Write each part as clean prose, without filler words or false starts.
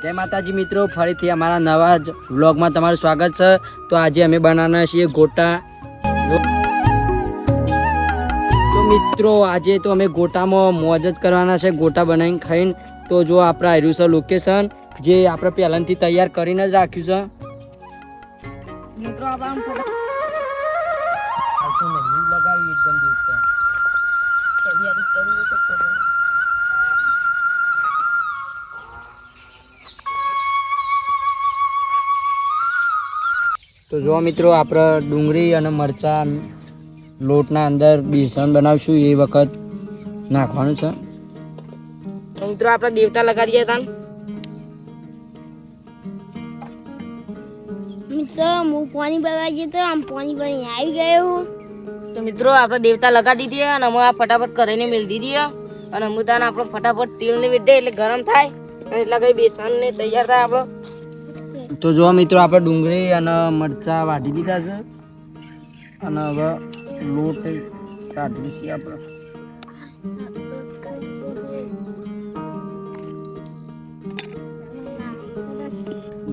જય માતાજી મિત્રો, ફરીથી અમારા નવા જ વ્લોગમાં તમારું સ્વાગત છે। તો આજે અમે બનાવવાના છીએ ગોટા। તો મિત્રો આજે તો અમે ગોટામાં મોજ જ કરવાના છે, ગોટા બનાવીને ખાઈને। તો જો આપણે આવ્યું છે લોકેશન, જે આપણે પહેલાંથી તૈયાર કરીને જ રાખ્યું છે। મિત્રો આપણે લગાવી એકદમ દિવસ તો જો મિત્રો આપણે ડુંગળી અને મરચાં લોટના અંદર બેસન બનાવશું, એ વખત નાખવાનું છે। તો મિત્રો આપણે દેવતા લગાડીએ તાન મિત્રો હું પાણી ભરવા જતો, આમ પાણી ભરીને આવી ગયો। તો મિત્રો આપણે દેવતા લગાડી દીધી અને અમે આ ફટાફટ કરીને મેળ દીધી અને અમે તાન આપણે ફટાફટ તેલને વેડે એટલે ગરમ થાય અને એટલા કઈ બેસન ને તૈયાર થાય આપણો। તો જો મિત્રો આપણે ડુંગળી અને મરચાં વાટી દીધા છે અને હવે લોટ કાઢીએ છીએ આપણે।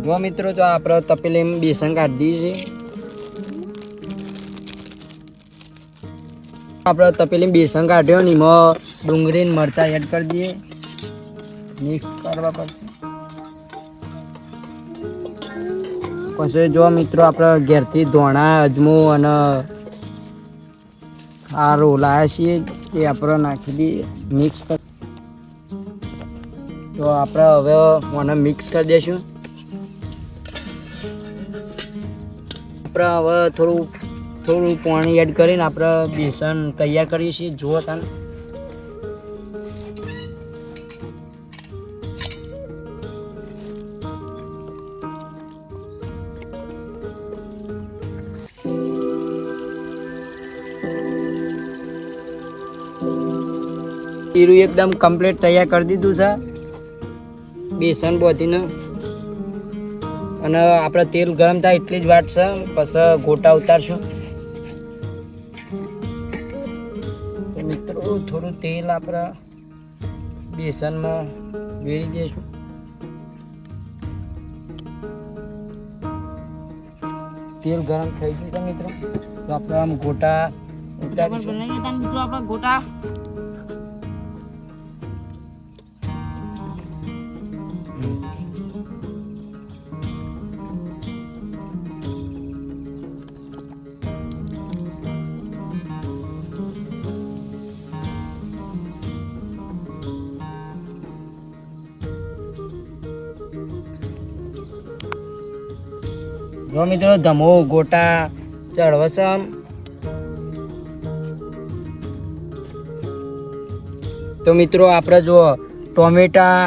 જો મિત્રો તો આપણે તપેલીમાં બેસન કાઢી દઈએ છીએ। આપણે તપેલીમાં બેસન કાઢ્યો ને એમાં ડુંગળી ને મરચાં એડ કરી દઈએ, મિક્સ કરવા પડશે। પછી જો મિત્રો આપણે ઘેરથી ધોણા અજમો અને આ રોલાયા છીએ તે આપણે નાખી દઈએ, મિક્સ કરી। તો આપણે હવે મને મિક્સ કરી દઈશું। આપણે હવે થોડું પાણી એડ કરીને આપણે બેસન તૈયાર કરીએ છીએ। જુઓ તાન ખીરું એકદમ કમ્પ્લીટ તૈયાર કરી દીધું છે બેસન બોધીને, અને આપણે તેલ ગરમ થાય એટલી જ વાત છે, પછી ગોટા ઉતારશું। તો મિત્રો થોડું તેલ આપણે બેસનમાં વેરી દઈશું। તેલ ગરમ થઈ ગયું છે મિત્રો, તો આપણે આમ ગોટા ઉતારીશું। બનાવીએ તાન મિત્રો આપણે ગોટા। જો મિત્રો ધમો ગોટા ચડવશે આમ। તો મિત્રો આપણે જો ટોમેટા,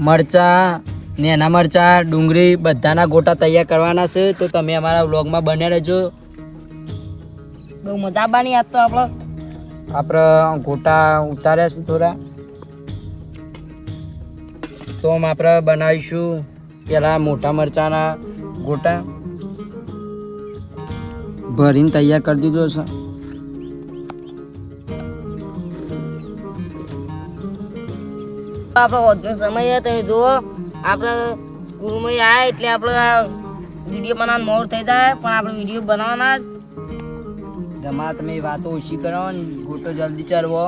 મરચાં, નેના મરચાં, ડુંગળી બધાના ગોટા તૈયાર કરવાના છે। તો તમે અમારા વ્લોગમાં બન્યા રહેજો। બહુ મજા આવવાની આજ તો આપણે ગોટા ઉતાર્યા છે થોડા, તો આપણે બનાવીશું પેલા મોટા મરચાંના ગોટા ભરીને તૈયાર કરી દીધો છે। આપણો વધુ સમય તમે જુઓ, આપણે સ્કૂલમાં આવ્યા એટલે આપણે વિડીયો બનાવવાનું મોડ થઈ જાય, પણ આપણે વિડીયો બનાવવાના જ। તમારે તમે વાતો ઓછી કરો ને ગોટો જલ્દી ચડવો।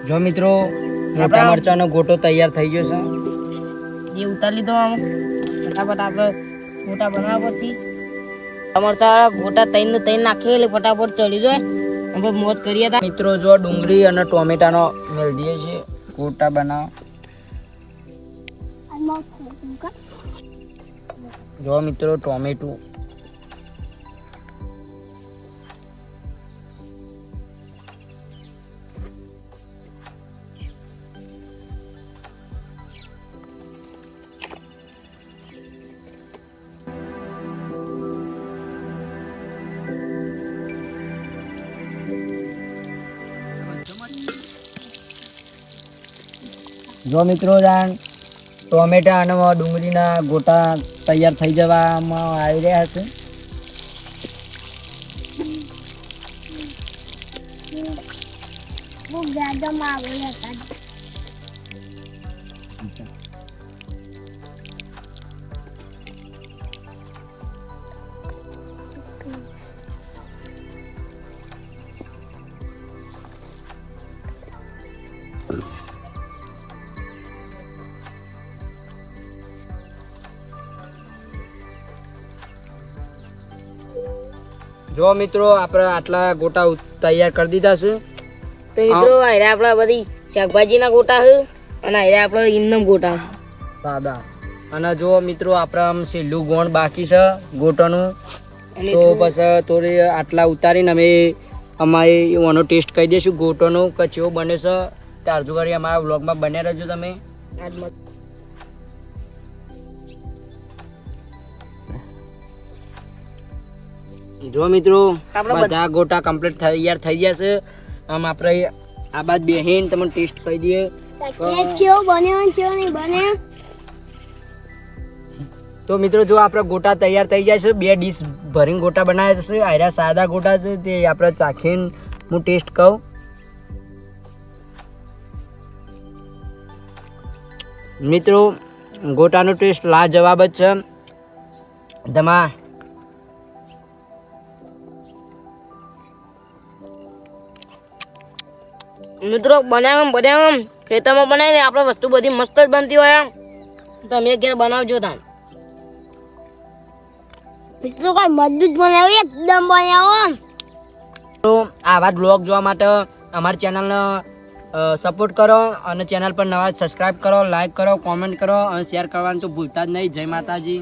જો મિત્રો મોટા મરચાંનો ગોટો તૈયાર થઈ ગયો છે, એ ઉતારી લીધો આમ ફટાફટ આપણે ગોટા બનાવવા પછી મરચાં ગોટા તૈન નાખીએ એટલે ફટાફટ ચડી જાય આપણે મોજ કરીએ તા। મિત્રો જો ડુંગળી અને ટોમેટાનો મેળ દઈએ છીએ ગોટા બનાવવા। જો મિત્રો ટોમેટું, જો મિત્રો જાણ ટોમેટા અને ડુંગળીના ગોટા તૈયાર થઈ જવામાં આવી રહ્યા છે. બહુ ગાડામાં આવેલા હતા. જો મિત્રો આપણે આટલા ગોટા તૈયાર કરી દીધા છે. તો મિત્રો આયરા આપણા બધી શાકભાજીના ગોટા છે અને આયરા આપણા ઇન્નમ ગોટા સાદા. અને જો મિત્રો આપણે આમ છેલ્લું ગોણ બાકી છે ગોટાનું, તો બસ થોડી આટલા ઉતારીને અમે અમારે એનો ટેસ્ટ કહી દઈશું ગોટાનો કે કેવો બને છે. ત્યાર સુધી અમારા વ્લોગમાં બન્યા રહેજો તમે. જો મિત્રો બધા ગોટા કમ્પ્લીટ તૈયાર થઈ ગયા છે. આમ આપણે આ બાદ બેહીને તમને ટેસ્ટ કહી દઈએ. ચેવો બન્યો ચેવો નહીં બને. તો મિત્રો જો આપણે ગોટા તૈયાર થઈ જાય છે, 2 ડીશ ભરીને ગોટા બનાવ્યા છે. આયરા સાદા ગોટા છે, તે આપણે ચાખીને હું ટેસ્ટ કહું. મિત્રો ગોટાનો ટેસ્ટ લાજવાબ જ છે. ધમા મિત્રો બનાવવા ખેતરમાં બનાવીને આપણે વસ્તુ બધી મસ્ત જ બનતી હોય. તમે ઘેર બનાવજો તાન. મિત્રો કઈ મજબૂત બનાવ્યું એકદમ બનાવો. તો આવા જ બ્લોગ જોવા માટે અમારી ચેનલને સપોર્ટ કરો અને ચેનલ પર નવા સબસ્ક્રાઈબ કરો, લાઈક કરો, કોમેન્ટ કરો અને શેર કરવાનું તો ભૂલતા જ નહીં. જય માતાજી.